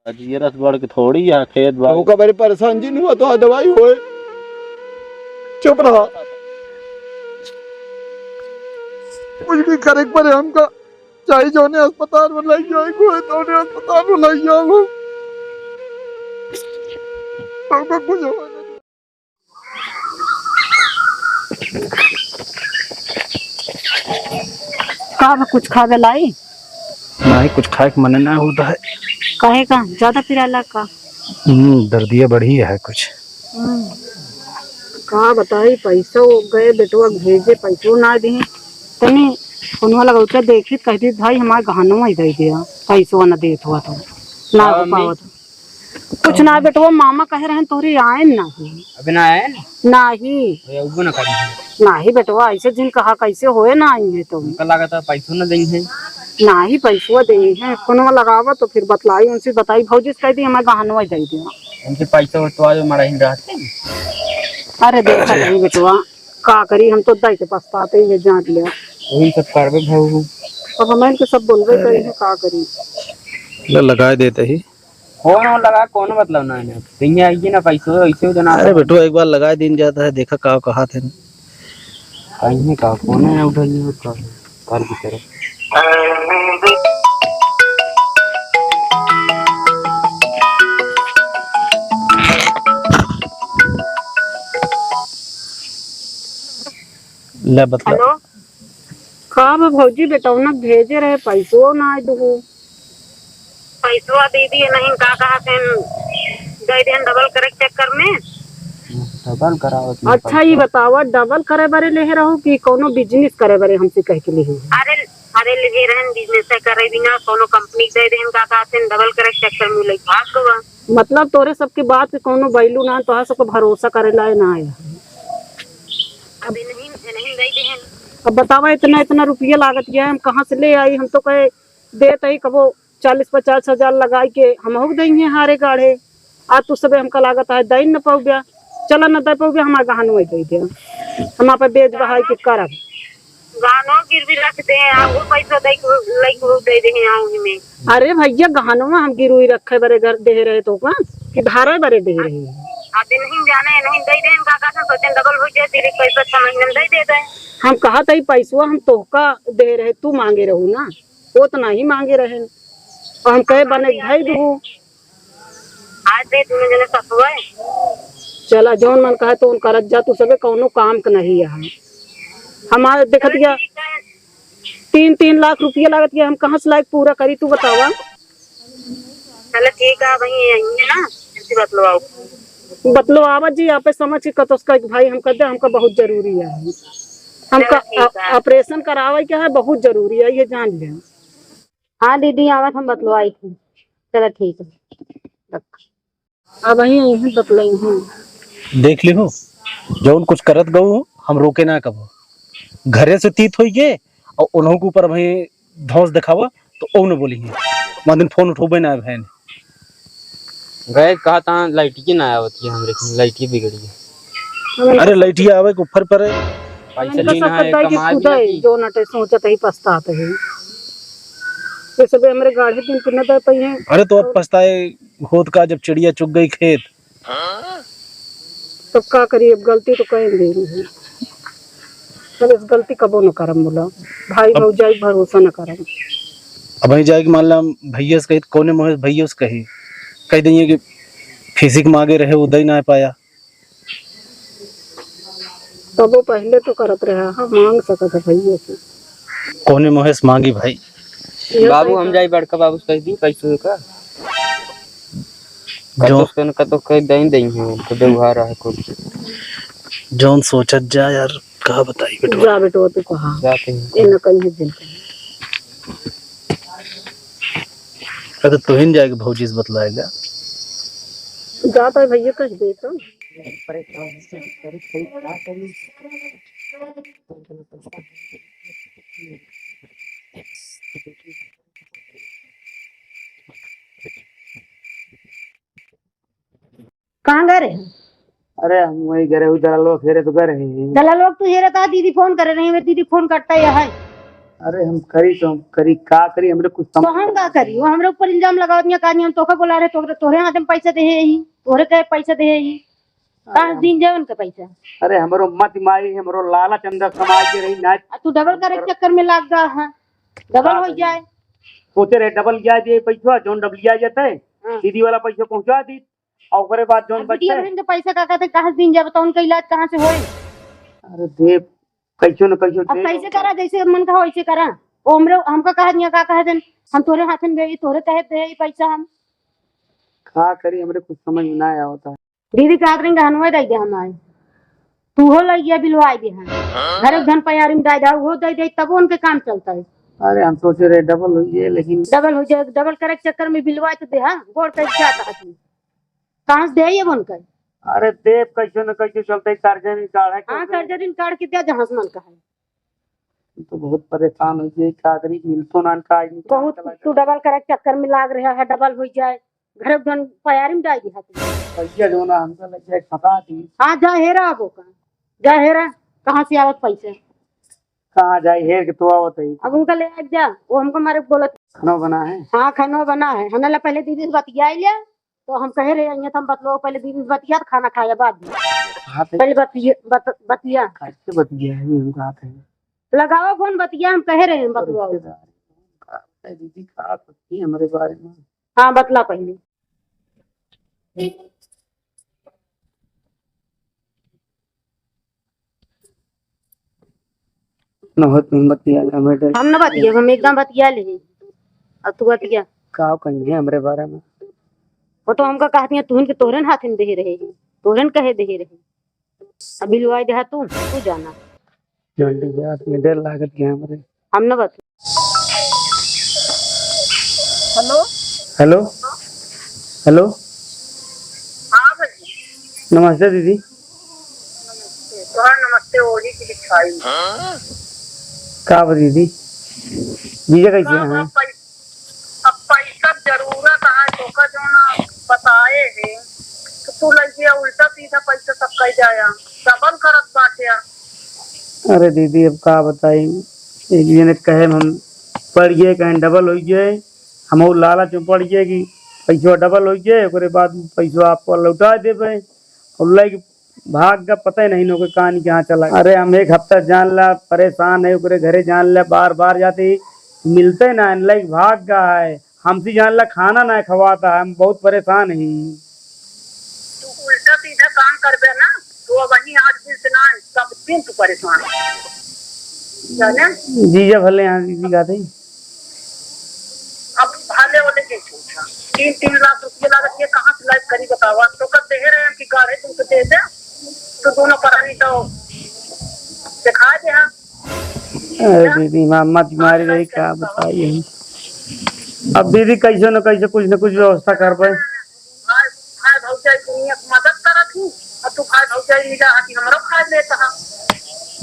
ये रस बढ़ के थोड़ी है खेत तो का बड़े परेशान जी नहीं हुआ तो दवाई होए चुप रहा कुछ भी करे पर हमका चाहिए जो ने अस्पताल में लाई जाए कोई तो ने अस्पताल में लाई जाओ हमका कुछ हो का कुछ खावे लाई नहीं कुछ खाए के मन ना होता है। काहे का ज्यादा पिराला का दर्दिया बढ़ी है कुछ। का बताई पैसा गए बेटवा भेजे पैसों ना दी तनी फोनवा लगा देखी कहती भाई हमारे गहनवा ही दे दिया पैसों न देत हुआ तो ना हो पावत कुछ ना बेटवा मामा कह रहे हैं तोरी आए नहीं अभी ना आए नहीं ना करें नहीं बेटवा ऐसे जिन कहा कैसे होए ना आई है तो उनका लगा था पैसों ना देंगे ना ही पैसों दे है फोनवा लगावा तो फिर बतलाई उनसे बताई भौजी से कह दी हमारे गहनवा ही दे दिया उनके पैसा तो आज हमारा ही रहते हैं। अरे देखा नहीं बेटवा का करी हम तो दई के पछताते ही जान लिया वही सब करवे भाऊ अब हमें तो सब बोलबे करी है का करी लगा देते ही कौन लगा कौन मतलब ना है कहीं आइए ना पैसों ऐसे जना। अरे बेटो एक बार लगा दिन जाता है देखा का कहा थे कहीं का कौन है उठाइए कार की तरफ ले बतला। हेलो का भौजी बेटौना भेजे रहे पैसों ना दू पैसवा दे दिए नहीं का कहा थे गए थे डबल करे चक्कर में डबल कराओ। अच्छा ये बतावा डबल करे बारे ले रहो कि कोनो बिजनेस करे बारे हमसे कह के ले अरे अरे ले रहन बिजनेस करे बिना कोनो कंपनी दे देन का कहते डबल करे चक्कर में ले भाग गवा मतलब तोरे सबके बात पे कोनो बैलू ना तो सबको भरोसा करे लाए ना आया अभी नहीं नहीं दे देन। अब बतावा इतना इतना रुपया लागत गया हम कहाँ से ले आई हम तो कहे देते ही कबो 40-50 हजार लगाई के हम हो देंगे हारे गाढ़े आज तू सब हमका लागत है दई न पाऊ गया चला न दे पाऊ गया हमारे गहन वही दे दिया हम पे बेच बहाई के करब गानो गिरवी रख दे आपको पैसा दे दे आऊंगी मैं। अरे भैया गहनवा हम गिरुई रखे बरे घर दे रहे तो का कि धारे बरे दे रहे आते नहीं जाने नहीं दे देन का कहते सोचन डबल हो जाए तेरे पैसा 6 महीने दे दे दे हम कहा था पैसवा हम तोहका दे रहे तू मांगे रहू ना वो तो नहीं मांगे रहे और हम कहे बने भाई दू आज दे तुमने जने ससुआ चला जौन मन कहे तो उन करत जा तू सबे कौनो काम का नहीं है हमारे देखत गया 3 लाख रुपया लागत गया हम कहाँ से लायक पूरा करी तू बतावा। चलो ठीक है भाई यही है ना ऐसी बतलो आवत जी आप समझ के कतो भाई हम कर दे हमका बहुत जरूरी है हमका ऑपरेशन करावे क्या है बहुत जरूरी है ये जान ले। हाँ दीदी आवत हम बतलवाई थी चलो ठीक है अब यही बतलाई हूँ देख ली हो जौन कुछ करत गऊ हम रोके ना कबो घरे से तीत हुई गे और उन्हों के ऊपर भाई धौस दिखावा तो ओ न बोलेंगे वहाँ दिन फोन उठोबे ना बहन गए कहा था लाइट की ना आवती है हमरे लाइट की बिगड़ी है। अरे लाइटिया आवे के ऊपर पर पैसा नहीं है कमा जो नटे सोचत ही पछताते है ये सब हमारे गाढ़े दिन पे न दे पाई है। अरे तो अब पछताए होत का जब चिड़िया चुग गई खेत तब का करिए गलती तो कहेंगे नहीं पर इस गलती कबो न करम बोला भाई भौजाई भरोसा न करम। अब वहीं जाएगी मान ला भैया से कही कोने मोहे भैया से कह देंगे कि फिजिक मांगे रहे उदय ना पाया तब वो पहले तो करत रहा हाँ मांग सकत है भैया से कोने मोहे से मांगी भाई बाबू हम जाई बड़का बाबू से कह दी पैसों का जो तो कह दें देंगे तो व्यवहार है कुछ जौन सोचत जा यार कहा बताई बेटा जा बेटो तू कहा जाते हैं इन कहीं दिन अरे तो हिन जाएगी भौजी से बतलाएगा जाता है भैया कह दे तो कहाँ गए रहे अरे हम वही गए उधर लो फेरे तो गए हैं चला लोग तुझे रहता दीदी फोन कर रही है दीदी फोन करता है अरे हम करी तो हम करी का करी हमरे कुछ तो हम का करी वो हमरे ऊपर इल्जाम लगाओ दिया का हम तोखे बोला रहे तोरे हाथ में पैसा दे ही तोरे के पैसा दे ही कहाँ दिन जावन के पैसा। अरे हमरो मत मारी हमरो लालच अंदर समाज के रही ना तू डबल करे के चक्कर में लाग गया है डबल हो जाए। सोचे रहे डबल जा दिए पैसा जोन डबलिया जाता है दीदी वाला पैसा पहुंचा दी और ओकरे बाद जोन बचते बिटिया बहन के पैसा का कहते कहाँ दिन जाए बताओ उनका इलाज कहाँ से होए। अरे देव कैसो न कैसो अब कैसे करा जैसे मन का वैसे करा वो हमका कहा दिया का कहे दिन हम तोरे हाथ में दे तोरे कहे दे पैसा हम का करी हमरे कुछ समझ में ना आवता है। दीदी का करेंगे हनवा दे दे हमारे तू हो लग गया बिलवाई दे हम घर धन पयारी में दे वो दे तब उनके काम चलता है। अरे हम सोचे रहे डबल हो जाए लेकिन डबल हो जाए डबल करे के चक्कर में बिलवाई तो दे हाँ गोड़ कैसे जाता है कहाँ से दे ये बन कर। अरे देव कैसो न कैसो चलते सर्जरी कार्ड है हाँ सर्जरी कार्ड के दिया जहाँ से मन का है तो बहुत परेशान हो जाए का करी मिलतो ना का बहुत तू डबल करे के चक्कर में लाग रहा है डबल हो जाए घर धन पयारी में डाल दिया पैसा जो ना हमको लग जाए फंसा दी। हाँ जा हेरा अब जा हेरा कहाँ से आवत पैसे कहाँ जाए हेर के तो आवत है अब उनका ले आ जा वो हमको मारे बोलत खाना बना है। हाँ खाना बना है हमने पहले दीदी से बतिया लिया तो हम कहे रहे हैं हम बतलो पहले दीदी से बतिया तो खाना खाया बाद में पहले बतिया कैसे बतिया है हम कहा थे लगाओ फोन बतिया हम कहे रहे हैं बतलो दीदी कहा सकती हमारे बारे में। हाँ बतला पहले बहुत बतिया हमें हम न बतिया हम एकदम बतिया ले अब तू बतिया का कहीं हमारे बारे में वो तो हमका कहती है तुहन के तोरन हाथ में दे रहे तोरन कहे दे रहे अभी लुआई दे तू जाना जल्दी जा में डर लागत के हमारे हम न बत। हेलो हेलो हेलो हाँ भाई नमस्ते दीदी। नमस्ते ओढ़ी की दिखाई का दीदी जीजा कैसे हैं। अब पैसा जरूरत है तो का जो ना बताए है तो तू लगे उल्टा सीधा पैसा सब कह जाया डबल करत बाटे। अरे दीदी अब का बताई एक जने कहे हम पड़ गए कहीं डबल हो गए हम लालच में पड़ गए कि पैसा डबल हो गए ओकरे बाद पैसा आपको लौटा देवे और लाइक भाग का पता ही नहीं नो कोई कहानी कहाँ चला। अरे हम एक हफ्ता जान ला परेशान है ओकरे घरे जान ला बार बार जाते मिलते ना लाइक भाग का है हमसे जान ला खाना ना खवाता है हम बहुत परेशान हैं। तू उल्टा सीधा काम करबे ना तो वही आज दिन से ना सब दिन तू परेशान जाने जीजा भले यहाँ दीदी का थे अब भाले वाले के पूछा 3-3 लाख रुपये लागत ये कहाँ से लाइफ करी बतावा तो कब दे रहे हैं कि गाड़े तुमको दे दे तो दोनों परानी तो दिखा दे। हाँ अरे दीदी मामा तुम्हारी रही क्या बताइए अब दीदी कैसे न कैसे कुछ न कुछ व्यवस्था कर पाए। भाई भाई भौजाई दुनिया की मदद करत हूँ और तू भाई भौजाई मिला हाथी हमरो खा लेता है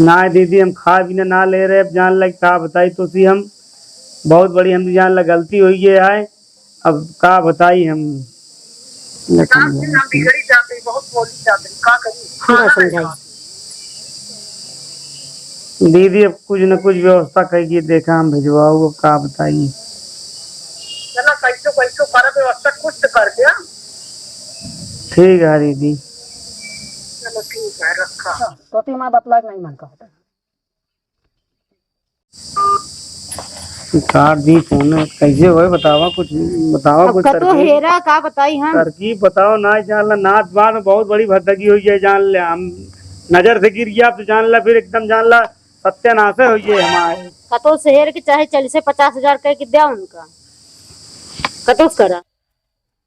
ना दीदी हम खा भी ना ले रहे अब जान लग का बताई तो सी हम बहुत बड़ी हम जान लग गलती हुई है अब का बताई हम हम बिगड़ी जाते बहुत बोली जाते का करी दीदी अब कुछ न कुछ व्यवस्था करिए देखा हम भिजवाओ अब का बताइए। चलो कैसो कैसो कर व्यवस्था कुछ तो कर दिया। ठीक है दीदी चलो ठीक है रखा तो ती माँ बतला नहीं मन का कार्ड दी फोन कैसे हो बतावा कुछ तो हेरा का बताई हम तरकीब बताओ ना जान ला नाच बार में बहुत बड़ी भद्दगी हुई है जान ले हम नजर से गिर गया तो जान ला फिर एकदम जान ला सत्यानाश हुई है हमारे कतो शहर के चाहे 40-50 कह के दिया उनका कतो करा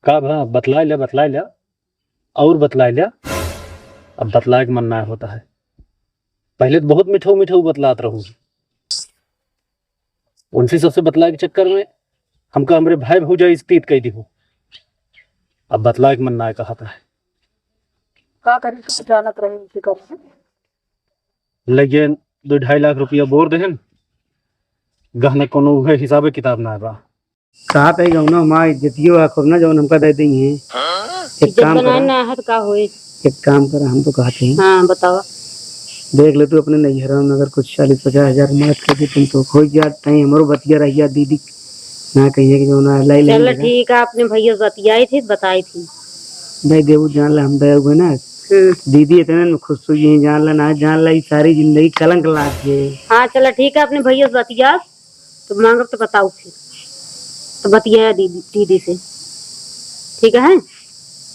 का भा बतला लिया और बतला लिया अब बतला के मन ना होता है पहले तो बहुत मिठो बतलात रहूं उनसे सबसे बतला के चक्कर में हमका हमरे भाई भौजाई स्थित कह दी हो अब बतला के मन ना कहता है का करी अचानक रहे फिकर लगे 2-2.5 लाख रुपया बोर देहन गहना कोनो हिसाबे किताब ना बा कहा था गौना हमारा इज्जतियो खोरना जौन हमका दे दी है एक जब बनाना है तो का होए काम कर हम तो कहते हैं हाँ बताओ देख ले तू अपने नैहरा में अगर कुछ 40-50 हजार मदद कर दी तुम तो खोज जाते हैं हमारो बतिया रहिया दीदी ना कहिए कि जो ना लाई चलो ले ठीक है, आपने भैया बतियाई थी बताई थी। भाई देवू जान ला हम दया हुए ना दीदी इतने में खुश हुई है जान ला ना जान ला ये सारी जिंदगी कलंक लाग गए। हाँ चलो ठीक है, आपने भैया बतिया तो मांगो तो बताओ फिर। तो बतिया दीदी दीदी से, ठीक है?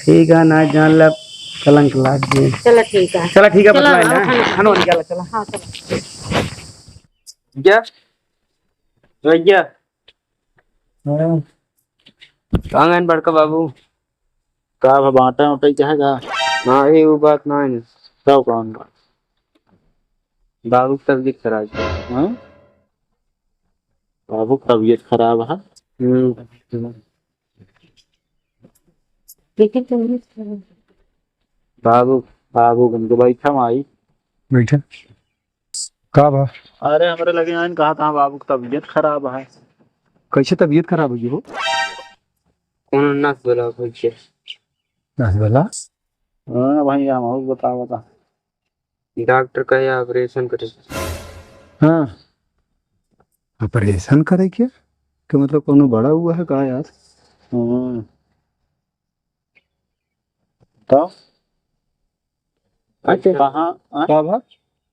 ठीक है ना जान ला कलंक लाग गए। चलो ठीक है। चला ठीक है चलो, बतला आओ ना खाना। खाना निकाला चला। हाँ चलो। क्या भैया कहाँ गए बड़का बाबू? का बाटा उठा चाहेगा हाँ ये वो बात ना है। सब कौन बाबू की तबीयत खराब है। हाँ बाबू की तबीयत खराब है। बाबू बाबू गंदू बैठा माई बैठे का बा? अरे हमारे लगे यहाँ कहा था बाबू की तबीयत खराब है। कैसे तबीयत खराब हुई हो? कौन नस बोला भैया? नस वाला? हाँ भाई हम बता बता डॉक्टर कहे ऑपरेशन करे। हाँ ऑपरेशन करे क्या कि मतलब कोनो बड़ा हुआ है का यार? तो अच्छा कहाँ का बा?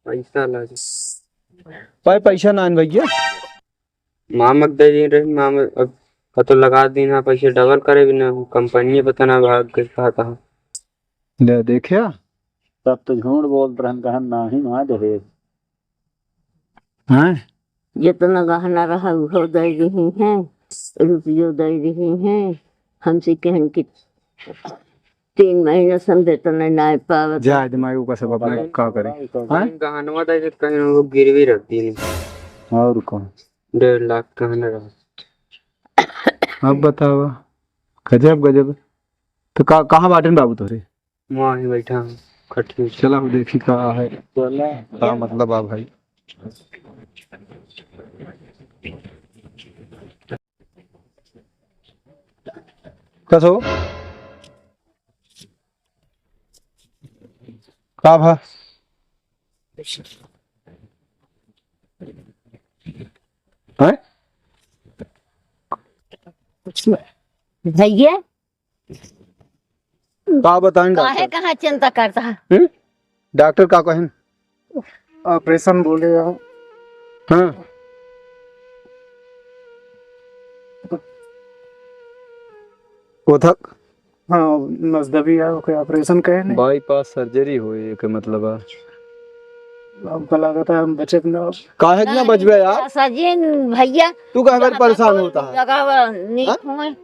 पैसा लगे पैसा ना भैया मामक दे दी रहे मामा अब तो लगा दी ना पैसे डबल करे भी ना कंपनी बताना भाग के कहा था। ले देखिया तब तो झूठ बोल रहे कहन ना ही ना दे हाँ जितना गहना रहा वो दे रही हैं, रुपये दे रही हैं। हमसे कहन कि 3 महीने समझे तो नहीं पावत। जा दिमाग का सब अपना का करे। हाँ गहनवा दे कहीं वो गिरवी रख दी और कौन 1.5 लाख गहना रहा। अब बताओ गजब गजब। तो कहाँ बाटन बाबू तोरे? वहाँ ही बैठा हूँ खट्टी में। चला देखी का है का मतलब आ भाई। कसो का भा? हैं भैया का बताएं काहे डॉक्टर? कहाँ चिंता करता है? डॉक्टर का कहें? ऑपरेशन बोले हाँ कोथक हाँ नजदबी है ओके ऑपरेशन कहे नहीं बाईपास सर्जरी हुई के मतलब है। हमको लगा था हम बचे ना काहे ना बचबे यार? सजिन भैया तू काहे बार परेशान होता है? लगावा नहीं हुए।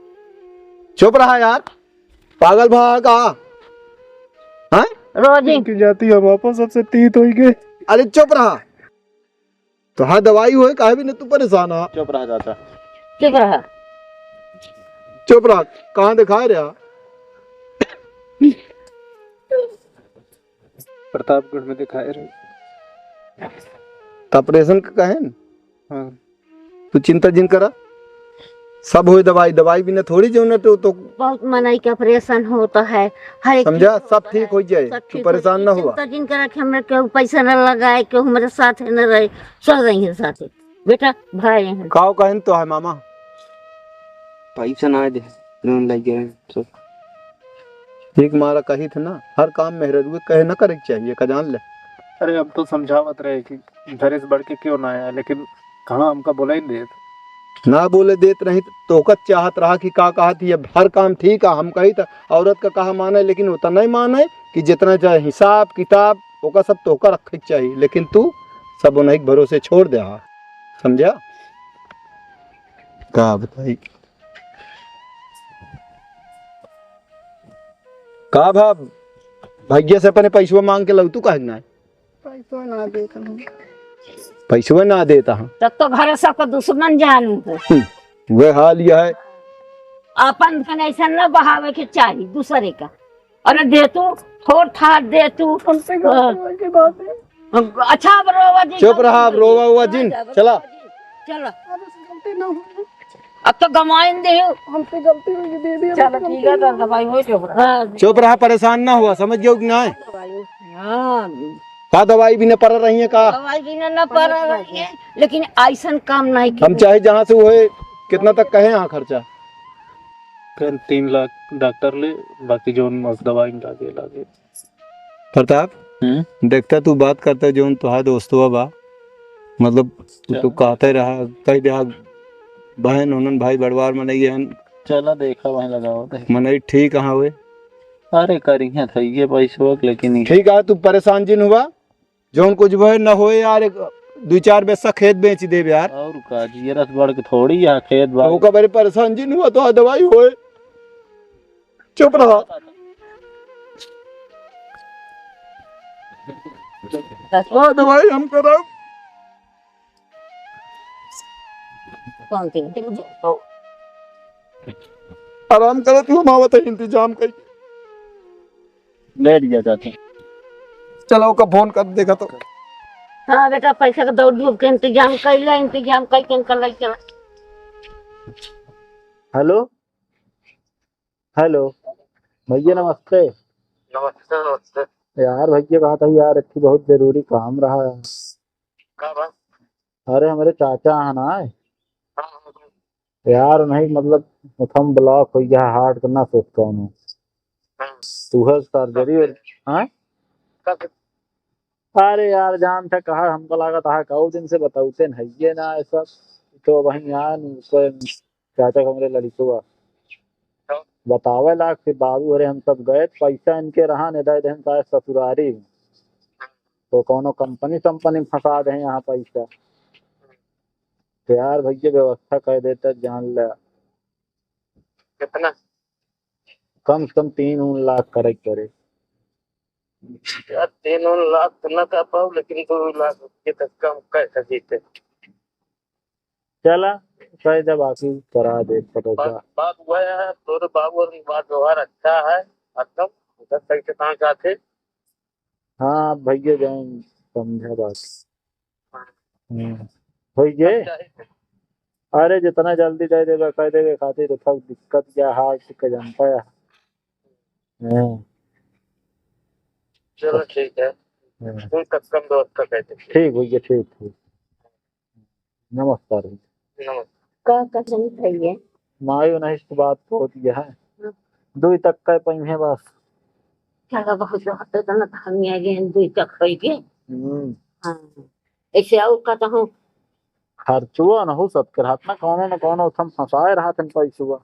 चुप रहा यार पागल भा का। हाँ रोजी की जाती है वापस सबसे तीत होई गए। अरे चुप रहा तो हाँ दवाई हुए काहे भी न तू परेशान है। चुप रह जाता चुप रहा। चुप रहा कहाँ दिखा रहा? प्रतापगढ़ में दिखाए रहे। ऑपरेशन का कहे न? हाँ तू चिंता जिन करा सब हो दवाई दवाई बिना थोड़ी जो न तो बहुत मनाई का ऑपरेशन होता है हर एक समझा चीज सब होता ठीक है, हो जाए सब तू ठीक परेशान हो न जाए। हुआ। चिंता जिनका रखे हमने केहू पैसा न लगाए केहू हमारे साथ न रहे सब रही है साथ बेटा भाई हैं। काओ कहन तो है मामा पैसा ना दे लोन लग गया सब। एक मारा कही थे ना हर काम मेहररुए कहे न करे के चाहिए का जान ले। अरे अब तो समझावत रहे कि घर से बढ़ के क्यों ना आया लेकिन कहाँ हमका बोला ही नहीं देता। ना बोले देत नहीं तो का चाहत रहा कि का कहा थी अब हर काम ठीक है हम कही था औरत का कहा माने लेकिन उतना नहीं माने कि जितना चाहे हिसाब किताब ओका सब तोका रखे के चाहिए लेकिन तू सब उन्हीं के भरोसे छोड़ दे। हाँ समझा का बताई का भा भैया से अपने पैसवा मांग के लग तू कहे ना पैसवा ना देता हाँ तब तो घर सबका दुश्मन जानू है। वह हाल यह है। अपन धन ऐसा न बहावे के चाहिए दूसरे का। अरे दे तू थोड़ थाड़ दे तू अच्छा अब रोवा जी चुप रहा अब रोवा हुआ जिन चला चलो अब तो गमाइन दे हमसे गलती हुई दीदी चलो ठीक है तो दवाई हो चुप रहा। चुप रहा परेशान ना हुआ समझ गयो कि ना है? हाँ का दवाई भी न पड़ रही है का? दवाई भी न पड़ रही है, लेकिन ऐसा काम नहीं हम चाहे जहाँ से हुए कितना तक कहे यहाँ खर्चा? फिर 3 लाख डॉक्टर ले, बाकी जो मस्त दवाई लागे लागे। प्रताप देखता तू बात करता जो तुहार दोस्तवा बा, मतलब तू कहते रहा कई दिहा बहन उन्हन भाई बड़वार मनई हन, चला देखा वहीं लगाओ मनई ठीक कहाँ हुए? अरे करी है था ये पैसे लेकिन ठीक है, तू परेशान जिन हुआ जो कुछ भय न हो यार, 2-4 पैसा खेत बेच दे यार। और का जी रस बढ़ के थोड़ी यहाँ खेत बाग तो का बड़े परेशान जिन हुआ तो दवाई होए, चुप रहा। हाँ दवाई हम कराओ। कौन सी आराम करो, तू हम आवत है इंतजाम कर ले लिया जाता। चलो का फोन कर देखा तो। हाँ बेटा, पैसा का दौड़ धूप के इंतजाम कर ले, इंतजाम करके निकल चला। हेलो हेलो भैया नमस्ते। नमस्ते नमस्ते। यार भैया कहा था यार, एक बहुत जरूरी काम रहा है। अरे हमारे चाचा है ना यार, नहीं मतलब थम ब्लॉक हो गया हार्ट करना सोचता हूँ तू है सर्जरी। हाँ अरे यार जान था कहा हमको लगा था कई दिन से बताऊते नहीं ये ना ऐसा, तो वही यार चाचा का मेरे लड़की हुआ बतावे लाख फिर बाबू अरे हम सब गए, पैसा इनके रहा नहीं दे दें शायद ससुरारी में, तो कोनो कंपनी फंसा दे यहाँ पैसा। तो यार भैया व्यवस्था कर देता जान ले। कितना? कम से कम 3 लाख करे यार 3 लाख तो न कर पाओ, लेकिन 2 लाख रुपये तक कम कर सकते। चला कह दे बाकी करा दे पता। बात हुआ है तोरे बाबू और बात व्यवहार अच्छा है, एकदम उधर तक के कहाँ चाहते। हाँ भैया जान समझा बात। भैया अरे जितना जल्दी दे देगा कह देगा खातिर, तो सब दिक्कत क्या हार्ट का जनता है। चलो ठीक है, 2 तक कम व्यवस्था कर दे। ठीक भैया ठीक। नमस्कार भैया। नमस्कार। का कसम खाइए मायू नहीं तो बात हो दिया है 2 तक का पही है बस। क्या बहुत होता था ना, हम आगे 2 तक पैके। हाँ ऐसे और कहता हूँ खर्चुआ न हो सबके हाथ न कोनो थम फंसाए रहा थन पैसुआ।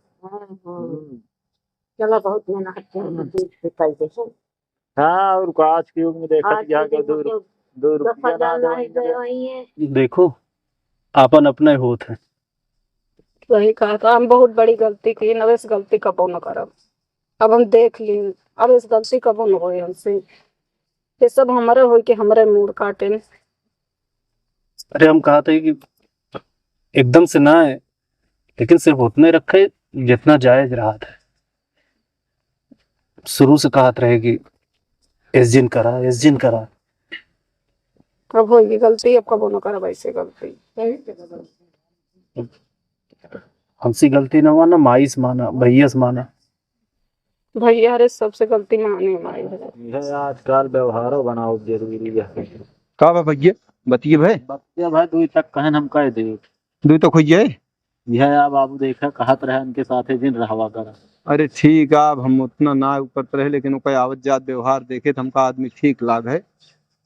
चलो बहुत मेहनत पैसे। हाँ और आज के युग में देखा यहाँ के 2 रुपया ना दे। देखो आपन अपने होत है। वही कहा था, हम बहुत बड़ी गलती की, अब इस गलती कबो न करब। अब हम देख ली, अब इस गलती कबो न होए हमसे। ये सब हमारे हो के हमारे मूड काटे। अरे हम कहा था कि एकदम से ना है, लेकिन सिर्फ उतने रखे जितना जायज रहा था। शुरू से कहत रहे कि इस दिन करा। अब होगी गलती, अब कबो न करब ऐसे गलती। हमसे गलती न माना, माई से माना, भैया से माना। भैया अरे सबसे गलती माने हमारी। यह आजकल व्यवहार बनाओ जरूरी है। का भैया बतिए भाई 2 तक कहन हम कह दे 2 तो खोइए। यह आप बाबू देखा कहत रहे उनके साथे दिन रहवा करा। अरे ठीक है, अब हम उतना ना ऊपर रहे, लेकिन कोई आवत जात व्यवहार देखे तो हमका आदमी ठीक लाग है,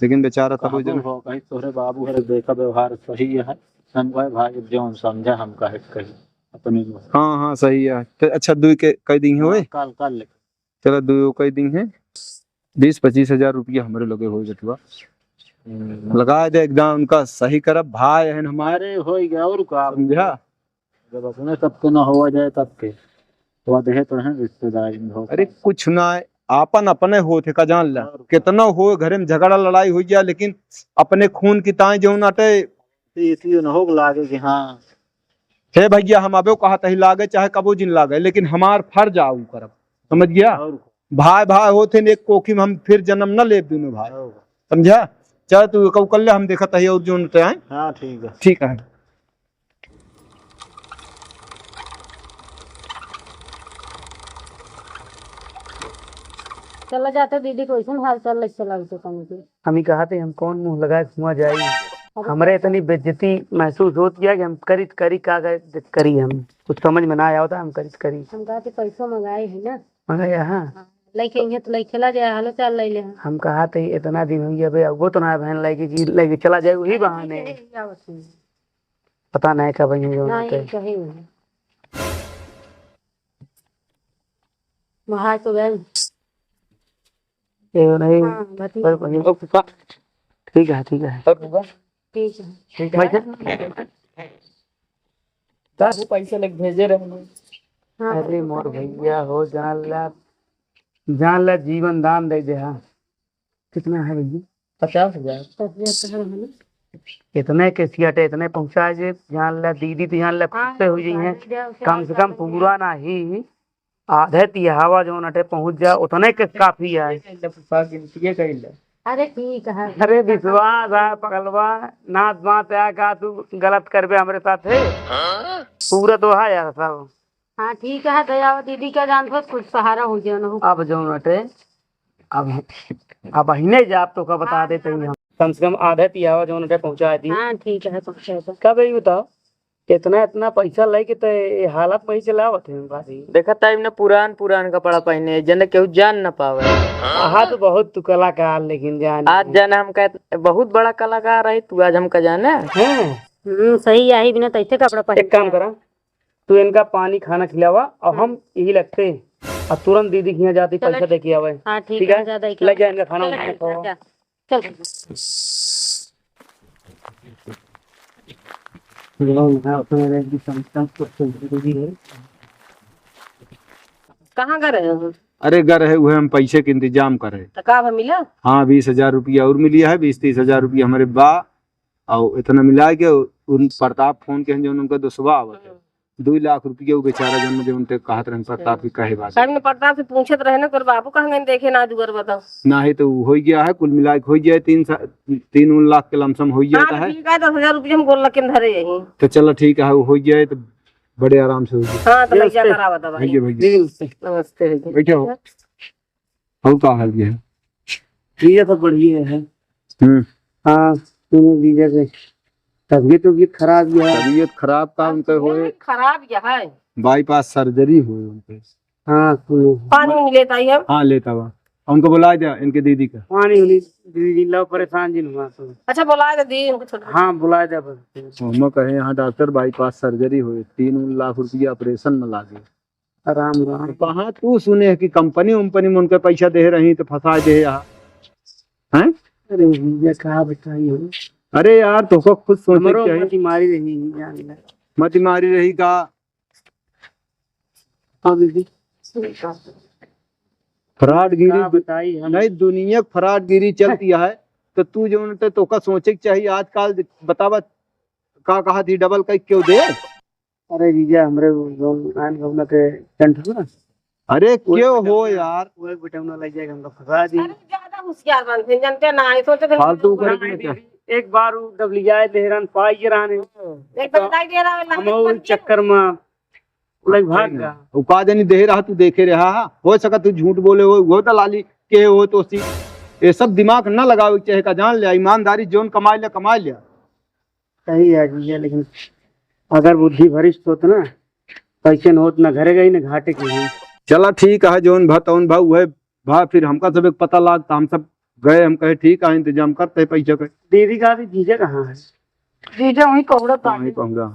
लेकिन बेचारा तब कहीं तोरे बाबू हरे देखा व्यवहार सही है, हम कहे भाई जो समझा हम कहे कही अपने। हाँ सही है। तो अच्छा 2 के कई दिन हुए कल ले चलो 2 कई दिन है 20-25 हजार रुपया हमारे लगे हो जटुआ लगा दे एकदम उनका सही करब भाई है हमारे हो गया। और का समझा, जब अपने सबके ना हुआ जाए तब के तो देहे तो है रिश्तेदारी। अरे कुछ ना आपन अपने होते का जान ला, कितना हो घरे में झगड़ा लड़ाई हो गया, लेकिन अपने खून की ताई जो नाटे इसलिए न हो लागे कि हाँ हे भैया हम अबे कहा तही लागे चाहे कबो जिन लागे, लेकिन हमार फर्ज आऊ करब, समझ गया। भाई होते ने एक कोखी में हम फिर जन्म न ले दोनों भाई, समझा। चल तू कब कल हम देखा तही और जो आए। हाँ ठीक है। चला जाते दीदी को ऐसा हाल चाल लग चला तो कम के हम ही कहा थे हम कौन मुंह लगाए कुआं जाए। हमरे इतनी बेइज्जती महसूस होती है कि हम करी का करी हम कुछ समझ में ना आया होता हम करी हम कहा कि पैसों मंगाए है ना मगर यहाँ लेके ये तो लेके चला जाए हालो चाल ले ले हम कहा थे इतना दिन हुई है भाई वो तो ना बहन लेके चला जाए वही बहाने पता नहीं कब जो नहीं कहीं नहीं वहाँ तो बहन नहीं हाँ बती ठीक है ठीक है ठीक है ठीक है दस पैसे लग भेजे रहे हाँ अरे मोर भैया हो जान ला जीवन दान दे दे। हाँ कितना है भैया 50,000 इतने के सियाटे इतने पहुंचाए जे जान ला दीदी तो जान ला खुद से हो गई है कम से कम पूरा ना ही आधे तिहावा जो नटे पहुंच जा उतने के काफी है। अरे ठीक है अरे विश्वास है पगलवा नाच बात है का तू गलत करबे हमरे साथ है पूरा तो है यार सब। हाँ ठीक है दया दीदी क्या जानते कुछ सहारा हो जाए ना अब जो नटे अब ही नहीं जा आप तो का बता देते हैं हम कम से कम आधे तिहावा जो नटे पहुंचा दी। हाँ ठीक है पहुंचा तो कब ये बताओ इतना पैसा लेके तो ये हालत में ही चलावत है बाजी। देखा टाइम ना पुरान कपड़ा पहने जन केहू जान न पावे। हाँ तो बहुत तू कलाकार लेकिन जान आज जाना हम कह बहुत बड़ा कलाकार है तू आज हमका जाने है सही आई बिना तैसे कपड़ा पहन एक काम करा तू इनका पानी खाना खिलावा और हम यही लगते हैं और तुरंत दीदी के यहाँ जाती पैसा दे के आवे। हाँ ठीक है लग जाए इनका खाना चल कहाँ गए रहे हो अरे घर है वो हम पैसे के इंतजाम कर रहे। तो कहाँ मिला हाँ 20,000 रुपया और मिलिया है 20-30,000 रुपया हमारे बा और इतना मिला के उन प्रताप फोन के जो उनका दोस्तवा आवत है 2 लाख रुपया वो बेचारा जन्म जो उनके कहत रहे प्रताप की कहे बात साहब ने प्रताप से पूछत रहे ना कर बाबू कहाँ गए देखे ना जुगर बताओ ना ही तो हो गया है कुल मिला के हो गया 3 लाख के लमसम हो जाता है। 10,000 रुपया हम गोल के धरे यही तो चलो ठीक है वो हो गया तो बड़े आराम से हो गया। हाँ तो भैया करावा दवा नमस्ते बैठे हो और का हाल है ये तो बढ़िया है। हाँ वीजा से तबीयत खराब है तबीयत खराब का उनके हुए खराब या है बाईपास सर्जरी हुई उनके। हाँ पानी नहीं लेता ही हम हाँ लेता हुआ उनको बुला दिया इनके दीदी का पानी होनी दीदी लो परेशान जी हुआ तो अच्छा बुला दे दी उनको छोटा हाँ बुला दे हम कहे यहाँ डॉक्टर बाईपास सर्जरी हुई 3 लाख रुपया ऑपरेशन में लागे। आराम राम कहाँ तू सुने कि कंपनी उम्पनी में उनके पैसा दे रही तो फंसा दे यहाँ हैं। अरे भैया कहा बताइए अरे यार तो खुद सोचना चाहिए मती मारी रही मत मारी रही का। हाँ दीदी फ्रॉडगिरी बताई हम नहीं दुनिया फ्रॉडगिरी चलती है तो तू जो तो का सोचे के चाहिए आजकल बतावा का कहा थी डबल का क्यों दे। अरे जीजा हमरे घूमना के टेंट ना अरे क्यों हो यार वो एक बेटा लग जाएगा हमको फंसा दी ज्यादा होशियार बनते हैं, जानते ना है सोचते थे फालतू करे एक बार डबली जाए देहरान पाई के रहने एक बताई दे रहा है हम चक्कर में लग भाग गया उका जनी दे रहा तू देखे रहा हो सका तू झूठ बोले हो दलाली के हो तो सी ये सब दिमाग न लगाओ चाहे का जान लिया ईमानदारी जोन कमा लिया सही है जीजा लेकिन अगर बुद्धि भरिष्ठ होत ना पैसे न होत ना घरे गई ना घाटे की। चला ठीक है जोन भतौन भाऊ है भा फिर हमका सब एक पता लागता हम सब गए हम कहे ठीक है इंतजाम करते हैं पैसे का। दीदी का भी जीजा कहाँ है जीजा वही कोहड़ा वहीं पहुंचा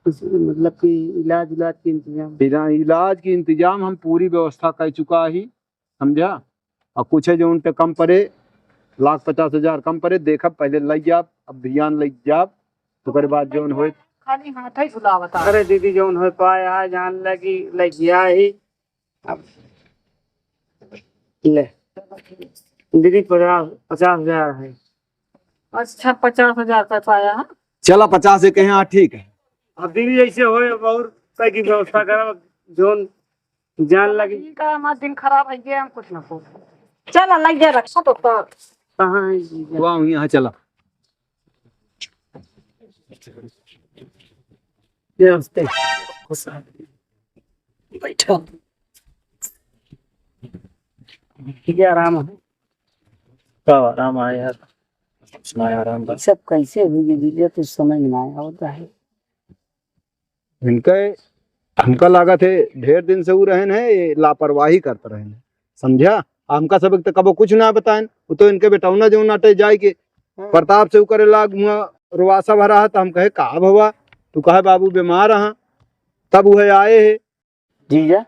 मतलब कि इलाज के इंतजाम इलाज की इंतजाम हम पूरी व्यवस्था कर चुका ही समझा और कुछ है जो उनके कम पड़े 1,50,000 कम पड़े देखा पहले लग जा अभियान लग जा तो बाद जो हो खाली हाथ ही झुलावता। अरे दीदी जो हो पाया जान लगी लग गया ही अब ले दीदी 50,000 है। अच्छा 50,000 का पाया चला 50 से कहे हाँ ठीक है। अब दीदी ऐसे हो और की व्यवस्था करा जोन जान लगी का हमारा दिन खराब है गया हम कुछ ना हो चल लग जा रखा तो कहाँ है जीजा वहाँ यहाँ चला नमस्ते बैठो ठीक है, आराम है। क्या आराम आया यार, सुना आराम ये सब कैसे हुई दीदी, कुछ समझ में आया होता है। इनका हमका लागत है ढेर दिन से वो रहन है, ये लापरवाही करते रहन है, समझा। हमका सब तक कबो कुछ ना बताएं, वो तो इनके बेटौना जो नाटे जाए के प्रताप से करे लाग मुआ रुआसा भरा है, तो हम कहे का भवा, तू कहे बाबू बीमार रहा, तब वह आए है। जीजा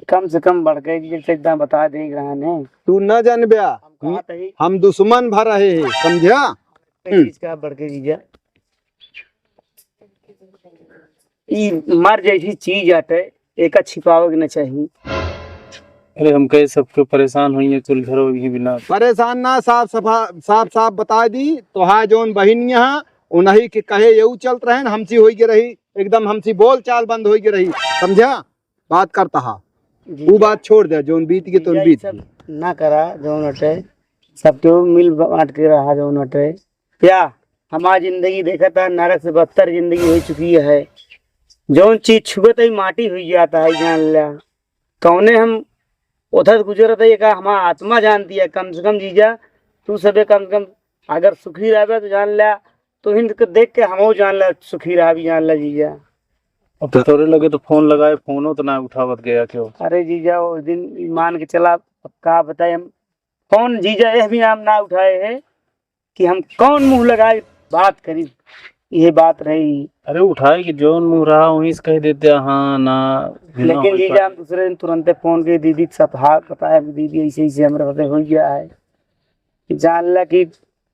कम से कम बढ़ गए जी, एकदम बता दे रहा है। तू न जान ब्या, हम दुश्मन भर रहे हैं, समझा। चीज का बढ़ गए जीजा, ई मर जैसी चीज आटे एक छिपावे न चाहिए। अरे हम कहे सबके परेशान हुई है, चल घर भी बिना परेशान ना, साफ बता दी तो हा जोन बहिन यहाँ उन्हीं के कहे यू चलत रहे, हमसी हो रही एकदम, हमसी बोल चाल बंद हो रही, समझा। बात करता हा वो बात छोड़ दे, जोन बीत के तो बीत ना करा, जो नटे सब तो मिल बांट के रहा, जो नटे क्या हमारी जिंदगी देखा था, नरक से बदतर जिंदगी हो चुकी है। जो चीज छुए तो माटी हुई जाता है, जान लिया कौने हम उधर गुजरत है, का हमारा आत्मा जानती है। कम से कम जीजा तू सबे कम से कम अगर सुखी रहे तो जान लिया, तो हिंद को देख के हम जान लिया सुखी रहा भी, जान लिया जीजा। अब तो तोरे लगे तो फोन लगाए, फोनो तो ना उठावत गया क्यों। अरे जीजा उस दिन मान के चला, का बताए हम कौन जीजा यह भी नाम ना उठाए है कि हम कौन मुंह लगाए बात करी, ये बात रही। अरे उठाए कि जोन मुंह रहा वहीं से कह देते हाँ ना, लेकिन जीजा हम दूसरे दिन तुरंत फोन के दीदी सब हाथ बताया, दीदी ऐसे ऐसे हमारे पता हो गया है, जान ला कि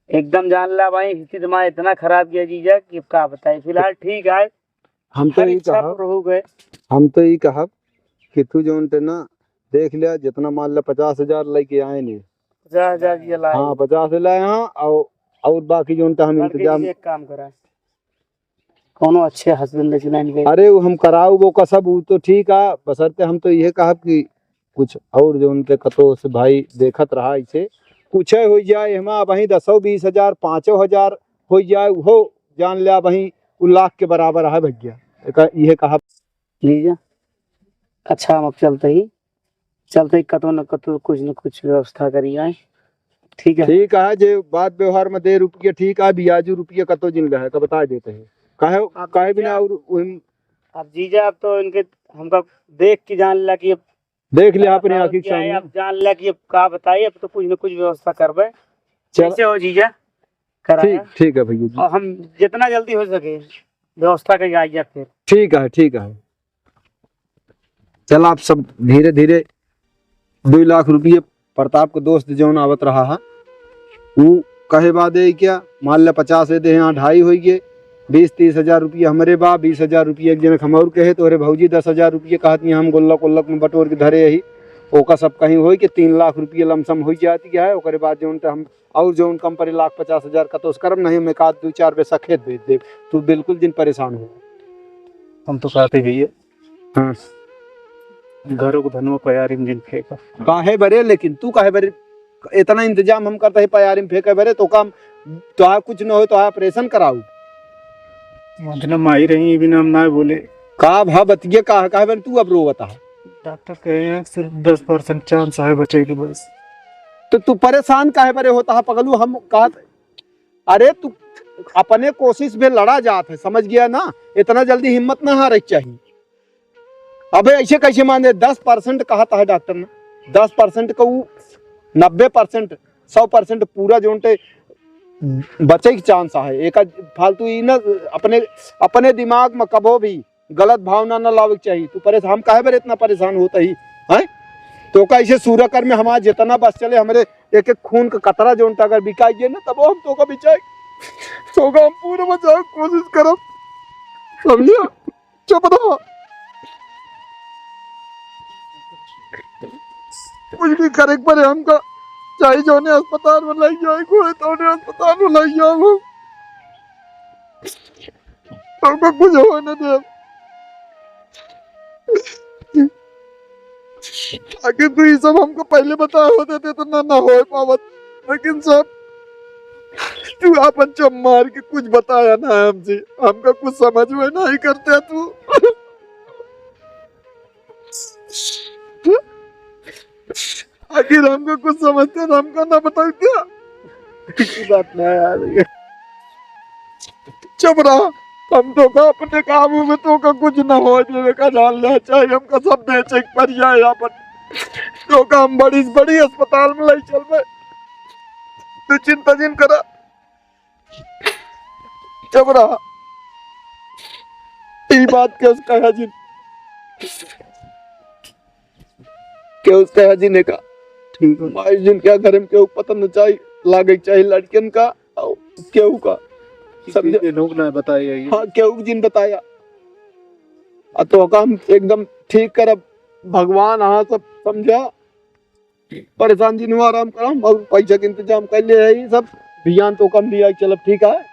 एकदम जान ला भाई स्थिति तुम्हारा इतना खराब किया जीजा कि क्या बताए। फिलहाल ठीक है, हम तो यही कहा कि तू जो ना देख लिया, जितना मान ला 50,000 लेके आए नहीं, 50,000 हाँ 50 लाए हाँ, और बाकी जो हम इंतजाम एक काम करा, कोनो अच्छे हस्बैंड। अरे वो हम कराऊ वो का सब, वो तो ठीक है, बसरते हम तो ये कहा कि कुछ और जो उनके कतो से भाई देखत रहा, इसे कुछ हो जाए हमारा वही 10-20,000 5,000 हो जाए, वो जान लिया वही लाख के बराबर है भैया, ये कहा लीजिए। अच्छा हम अब चलते ही कतो न कतो कुछ न कुछ व्यवस्था करी जाए, ठीक है जो बात व्यवहार में दे रुपये ठीक है, बियाजू रुपये कतो जिन रहा है का बता देते हैं, काहे बिना। और अब जीजा अब तो इनके हमका देख के जान लिया कि देख लिया अपने आँखी के सामने, अब जान लिया कि अब का बताइए, अब तो कुछ न कुछ व्यवस्था करबे। कैसे हो जीजा, ठीक है भैया, और हम जितना जल्दी हो सके व्यवस्था करके आइए फिर। ठीक है चल, आप सब धीरे धीरे 2 लाख रुपये प्रताप को दोस्त जो आवत रहा है, वो कहे बादे क्या मान ला 50 दे, यहाँ 2.5 हो गए, 20-30,000 रुपये हमारे बा, 20,000 रुपये एक जन हम और कहे, तो अरे भौजी 10,000 रुपये कहती हम गुल्लक में बटोर के धरे ही, ओका सब कहीं हो कि 3 लाख रुपये लमसम हो जाती है। ओकरे बाद जो हम और जो कम पर 1,50,000 का तो करम नहीं, मैं कहा 2-4 पैसा खेत बेच दे, तू बिल्कुल दिन परेशान हो। हम तो कहते भैया हाँ घरों को धनुआ प्यारी में जिन फेंका काहे बरे, लेकिन तू काहे बरे इतना इंतजाम हम करते है प्यारी में फेंके बरे, तो काम तो कुछ न हो तो ऑपरेशन कराऊ, वंदना माई रही बिना हम ना बोले का भा बतिये काहे बरे, तू अब रो बता। डॉक्टर कहे हैं सिर्फ 10% चांस है बचे की, बस। तो तू परेशान काहे बरे होता है पगलू, हम कहा अरे तू अपने कोशिश में लड़ा जात है, समझ गया ना, इतना जल्दी हिम्मत ना हारे चाहिए। अबे ऐसे कैसे माने, 10% कहा था डॉक्टर ने, 10% को 90% 100% पूरा जो बचे की चांस है। एक फालतू ही ना अपने दिमाग में कभो भी गलत भावना न लावे चाहिए। तू परेशान हम काहे बार इतना परेशान होता ही है, तो कैसे सूर्यकर में हमारा जितना बस चले, हमारे एक एक खून का कतरा जो अगर बिकाइए ना, तब हम तो का बिचाए, तो हम पूरा बचाव कोशिश करो, समझिए। चुप रहो, कुछ भी करे पर हमका चाहिए, जो ने अस्पताल में लाई जाए को है, तो ने अस्पताल में लाई जाओ, हमको कुछ हो न दे। अगर तू ये सब हमको पहले बता होते थे तो ना हो पावत, लेकिन सब तू अपन चम मार के कुछ बताया ना हमसे, हमका कुछ समझ में नहीं करते तू। आखिर हमको कुछ समझते ना, हमको ना बताओ क्या की बात ना यार। चुप रहा, हम तो का अपने काबू में तो का कुछ ना हो जाए का डालना चाहिए, हमका सब बेचे पर जाए यहाँ पर तो का हम बड़ी अस्पताल में लाई चल रहे, तू चिंता जिन करा। चुप रहा, ये बात क्या उसका है जिन, क्या उसका है जिन का ठीक है माई जिन क्या करे क्यों पता न चाहिए लागे चाहिए लड़कियन का और क्यों का समझे लोग ना बताया। हाँ क्यों जिन बताया तो काम एकदम ठीक कर, भगवान हाँ सब समझा, परेशान जिन हुआ आराम करा और पैसा के इंतजाम कर ले, सब बियान तो कम दिया, चलो ठीक है।